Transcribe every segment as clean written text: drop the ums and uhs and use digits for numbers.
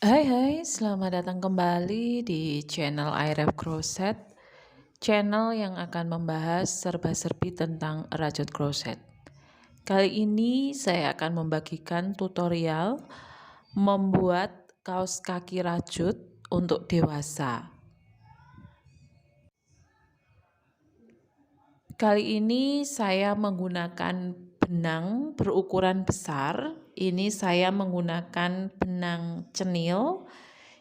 Hai, selamat datang kembali di channel IRF Crochet, channel yang akan membahas serba-serbi tentang rajut crochet. Kali ini saya akan membagikan tutorial membuat kaos kaki rajut untuk dewasa. Kali ini saya menggunakan benang berukuran besar. Ini saya menggunakan benang cenil.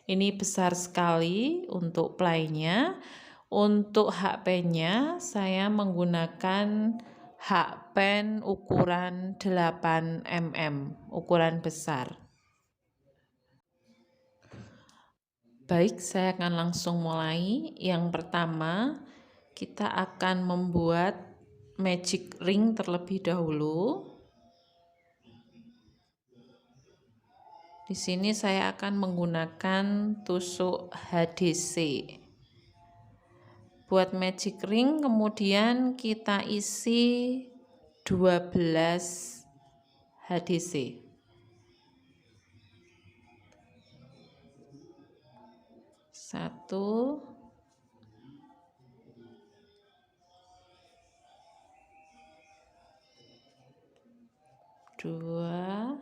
Ini besar sekali untuk playnya. Untuk hakpennya saya menggunakan hakpen ukuran 8 mm, ukuran besar. Baik, saya akan langsung mulai. Yang pertama, kita akan membuat magic ring terlebih dahulu. Di sini saya akan menggunakan tusuk HDC. Buat magic ring kemudian kita isi 12 HDC. Satu, dua.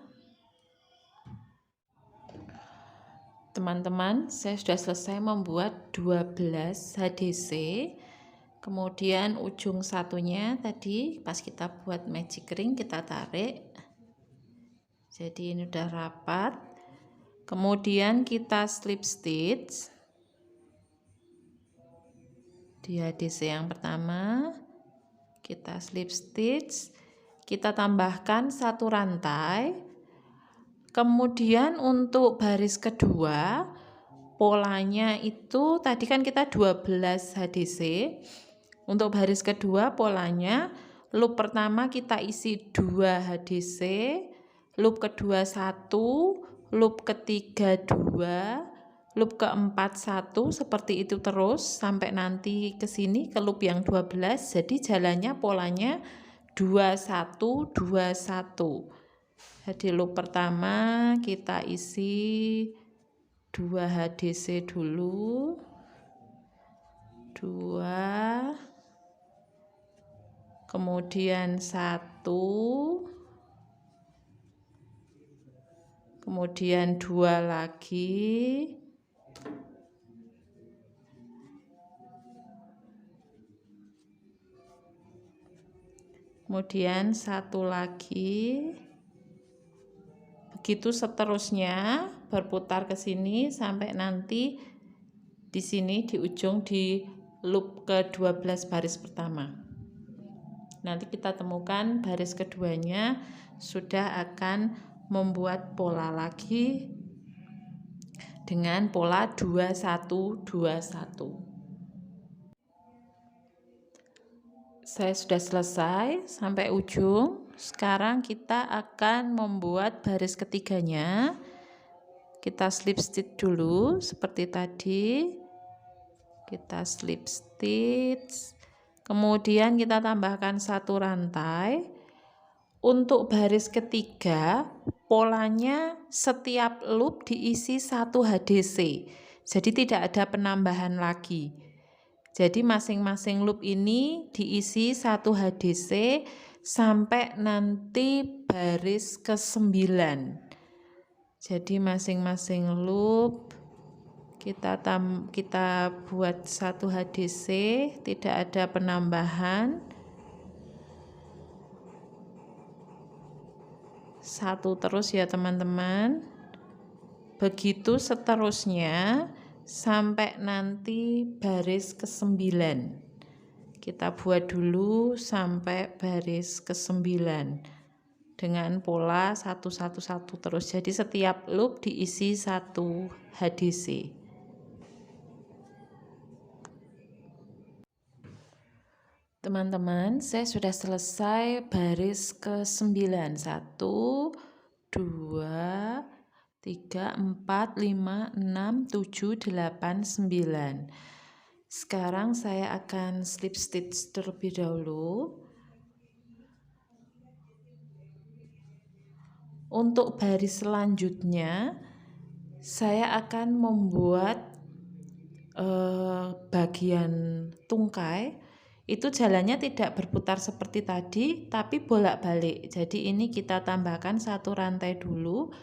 Teman-teman, saya sudah selesai membuat 12 HDC. Kemudian ujung satunya tadi pas kita buat magic ring kita tarik. Jadi ini udah rapat. Kemudian kita slip stitch di HDC yang pertama. Kita slip stitch, kita tambahkan satu rantai. Kemudian untuk baris kedua, polanya itu tadi kan kita 12 HDC. Untuk baris kedua polanya, loop pertama kita isi 2 HDC, loop kedua 1, loop ketiga 2, loop keempat 1, seperti itu terus sampai nanti ke sini ke loop yang 12. Jadi jalannya polanya 21 21. Jadi loop pertama kita isi 2 HDC dulu, 2, kemudian 1, kemudian 2 lagi, kemudian 1 lagi. Begitu seterusnya berputar ke sini sampai nanti di sini di ujung di loop ke-12 baris pertama. Nanti kita temukan baris keduanya sudah akan membuat pola lagi dengan pola 2121. Saya sudah selesai sampai ujung. Sekarang kita akan membuat baris ketiganya. Kita slip stitch dulu seperti tadi. Kita slip stitch. Kemudian kita tambahkan satu rantai. Untuk baris ketiga, polanya setiap loop diisi 1 HDC. Jadi tidak ada penambahan lagi. Jadi masing-masing loop ini diisi 1 HDC sampai nanti baris ke-9. Jadi masing-masing loop kita buat 1 HDC, tidak ada penambahan. 1 terus ya teman-teman. Begitu seterusnya sampai nanti baris ke-9. Kita buat dulu sampai baris ke-9 dengan pola 111 terus. Jadi setiap loop diisi 1 HDC. Teman-teman, saya sudah selesai baris ke-9. 1, 2, 3, 4, 5, 6, 7, 8, 9. Sekarang saya akan slip stitch terlebih dahulu. Untuk baris selanjutnya saya akan membuat bagian tungkai itu jalannya tidak berputar seperti tadi, tapi bolak-balik. Jadi ini kita tambahkan satu rantai dulu,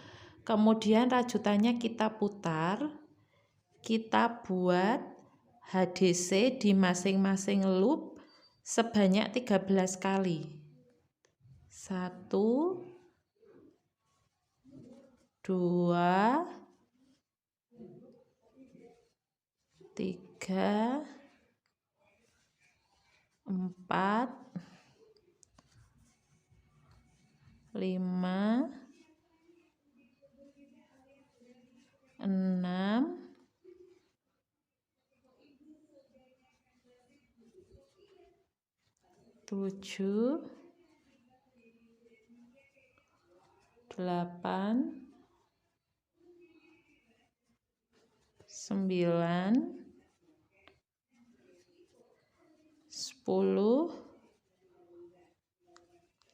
kemudian rajutannya kita putar, kita buat HDC di masing-masing loop sebanyak 13 kali. 1, 2, 3, 4, 5, 6, 7, 8, 9, 10,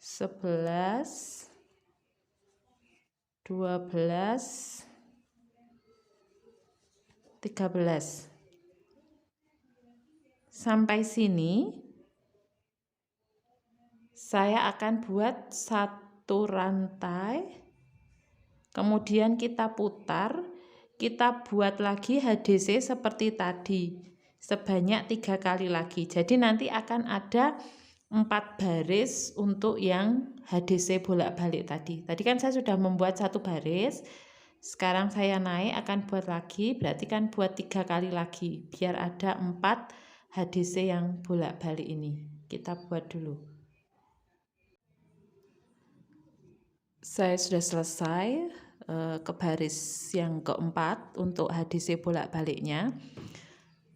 11, 12, 13. Sampai sini saya akan buat satu rantai, kemudian kita putar, kita buat lagi HDC seperti tadi sebanyak 3 kali lagi. Jadi nanti akan ada 4 baris untuk yang HDC bolak-balik tadi. Tadi kan saya sudah membuat satu baris, sekarang saya naik akan buat lagi, berarti kan buat 3 kali lagi biar ada 4 HDC yang bolak-balik ini. Kita buat dulu. Saya sudah selesai ke baris yang keempat untuk HDC bolak-baliknya.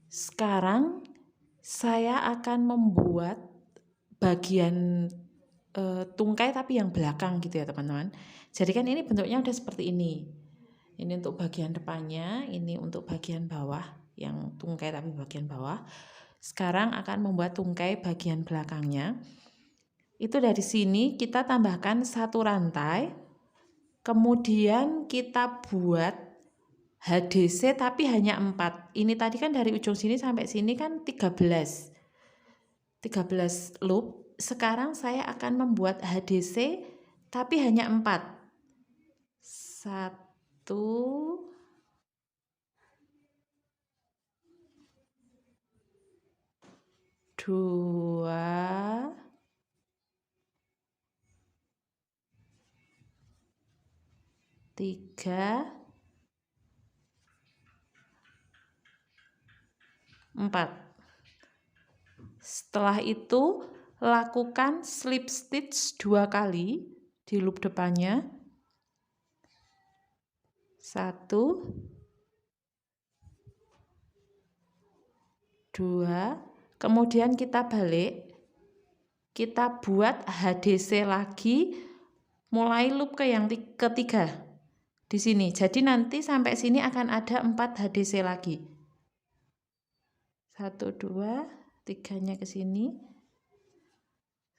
Sekarang saya akan membuat bagian tungkai tapi yang belakang gitu ya teman-teman. Jadi kan ini bentuknya udah seperti ini. Ini untuk bagian depannya, ini untuk bagian bawah, yang tungkai tapi bagian bawah. Sekarang akan membuat tungkai bagian belakangnya. Itu dari sini kita tambahkan satu rantai, kemudian kita buat HDC tapi hanya 4. Ini tadi kan dari ujung sini sampai sini kan 13 loop. Sekarang saya akan membuat HDC tapi hanya 4. 1, 2, 3, 4. Setelah itu lakukan slip stitch 2 kali di loop depannya. 1, 2, kemudian kita balik, kita buat HDC lagi mulai loop ke yang ketiga di sini. Jadi nanti sampai sini akan ada 4 HDC lagi. 1, 2, 3-nya ke sini.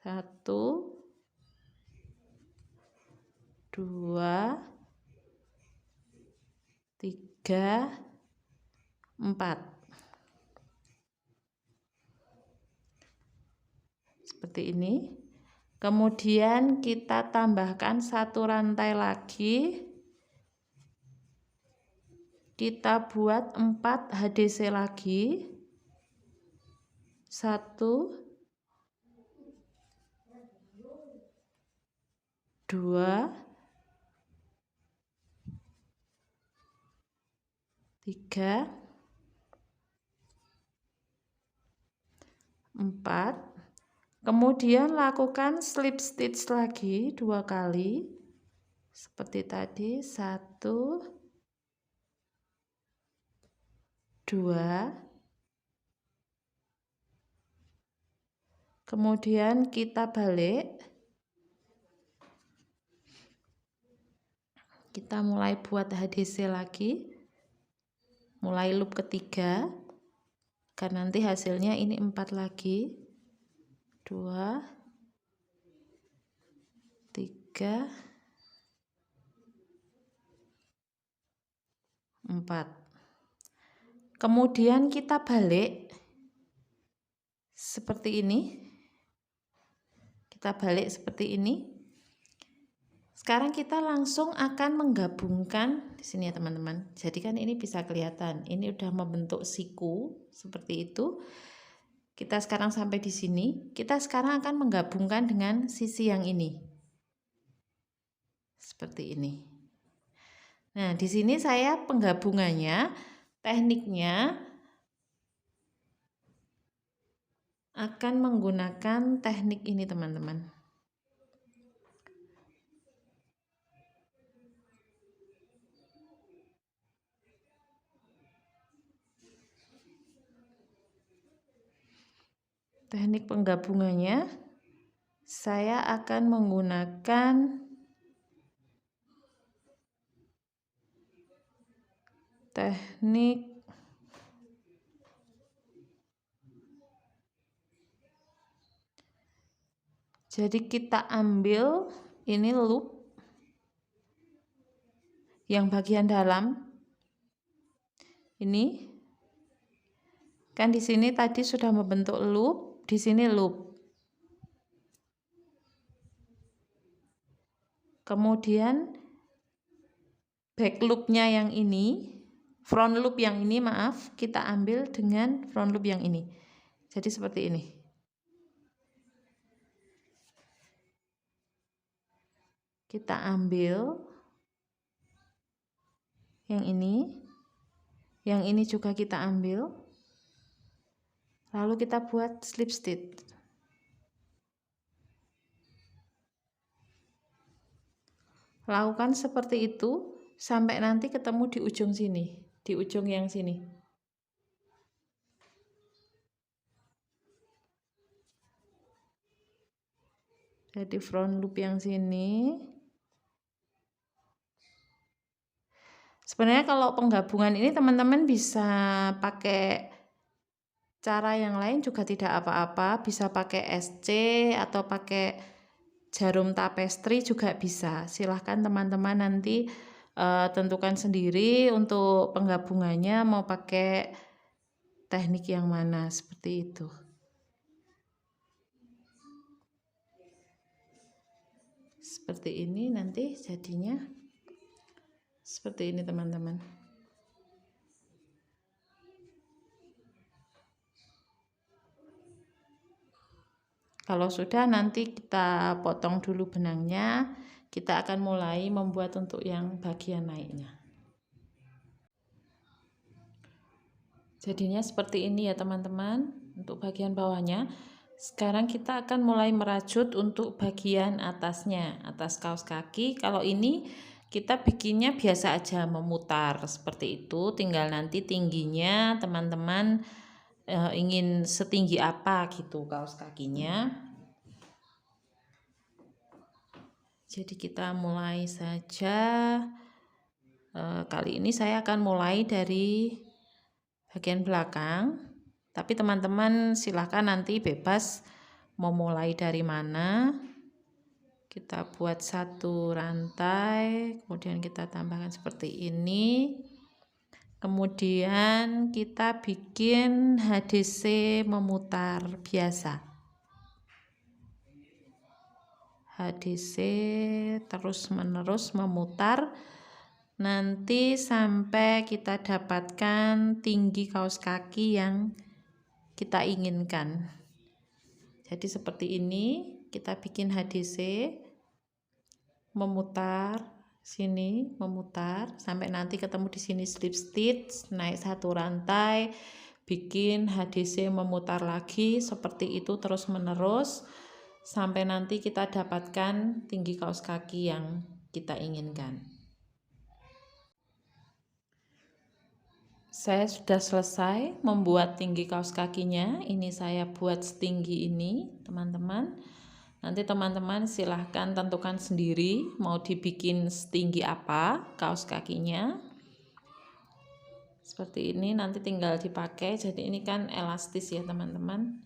1, 2, 3, 4. Seperti ini. Kemudian kita tambahkan satu rantai lagi. Kita buat 4 HDC lagi. 1, 2, 3, 4. Kemudian lakukan slip stitch lagi 2 kali. Seperti tadi, 1, 2. Kemudian kita balik. Kita mulai buat HDC lagi. Mulai loop ketiga. Karena nanti hasilnya ini 4 lagi. 2, 3, Kemudian kita balik seperti ini. Kita balik seperti ini. Sekarang kita langsung akan menggabungkan di sini ya teman-teman. Jadi kan ini bisa kelihatan, ini udah membentuk siku seperti itu. Kita sekarang sampai di sini. Kita sekarang akan menggabungkan dengan sisi yang ini. Seperti ini. Nah, di sini saya penggabungannya, tekniknya akan menggunakan teknik ini teman-teman. Teknik penggabungannya saya akan menggunakan teknik jadi kita ambil ini loop yang bagian dalam ini kan di sini tadi sudah membentuk loop. Di sini loop. Kemudian back loopnya yang ini, front loop yang ini maaf, kita ambil dengan front loop yang ini. Jadi seperti ini. Kita ambil yang ini juga kita ambil. Lalu kita buat slip stitch. Lakukan seperti itu sampai nanti ketemu di ujung sini, di ujung yang sini. Jadi front loop yang sini. Sebenarnya kalau penggabungan ini teman-teman bisa pakai cara yang lain juga tidak apa-apa, bisa pakai SC atau pakai jarum tapestri juga bisa. Silahkan teman-teman nanti tentukan sendiri untuk penggabungannya mau pakai teknik yang mana, seperti itu. Seperti ini nanti jadinya seperti ini teman-teman. Kalau sudah nanti kita potong dulu benangnya, kita akan mulai membuat untuk yang bagian naiknya. Jadinya seperti ini ya teman-teman untuk bagian bawahnya. Sekarang kita akan mulai merajut untuk bagian atasnya, atas kaos kaki. Kalau ini kita bikinnya biasa aja, memutar seperti itu, tinggal nanti tingginya teman-teman ingin setinggi apa gitu kaos kakinya. Jadi kita mulai saja. Kali ini saya akan mulai dari bagian belakang, tapi teman-teman silahkan nanti bebas mau mulai dari mana. Kita buat satu rantai, kemudian kita tambahkan seperti ini. Kemudian kita bikin HDC memutar biasa. HDC terus menerus memutar nanti sampai kita dapatkan tinggi kaos kaki yang kita inginkan. Jadi seperti ini kita bikin HDC memutar sini, memutar sampai nanti ketemu di sini slip stitch, naik satu rantai, bikin HDC memutar lagi seperti itu terus menerus sampai nanti kita dapatkan tinggi kaos kaki yang kita inginkan. Saya sudah selesai membuat tinggi kaos kakinya. Ini saya buat setinggi ini teman-teman. Nanti teman-teman silahkan tentukan sendiri mau dibikin setinggi apa kaos kakinya. Seperti ini nanti tinggal dipakai. Jadi ini kan elastis ya teman-teman.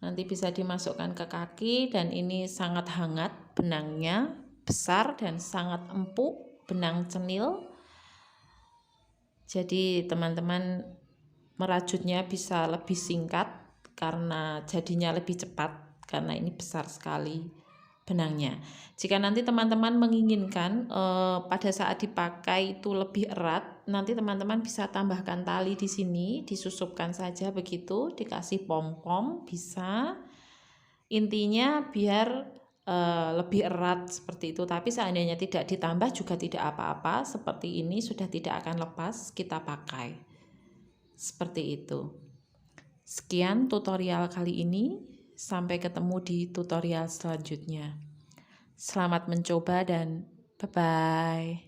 Nanti bisa dimasukkan ke kaki dan ini sangat hangat benangnya, besar dan sangat empuk, benang cenil. Jadi teman-teman merajutnya bisa lebih singkat karena jadinya lebih cepat, karena ini besar sekali benangnya. Jika nanti teman-teman menginginkan pada saat dipakai itu lebih erat, nanti teman-teman bisa tambahkan tali di sini, disusupkan saja begitu, dikasih pom-pom bisa. Intinya biar lebih erat seperti itu, tapi seandainya tidak ditambah juga tidak apa-apa, seperti ini sudah tidak akan lepas kita pakai seperti itu. Sekian tutorial kali ini, sampai ketemu di tutorial selanjutnya. Selamat mencoba dan bye-bye.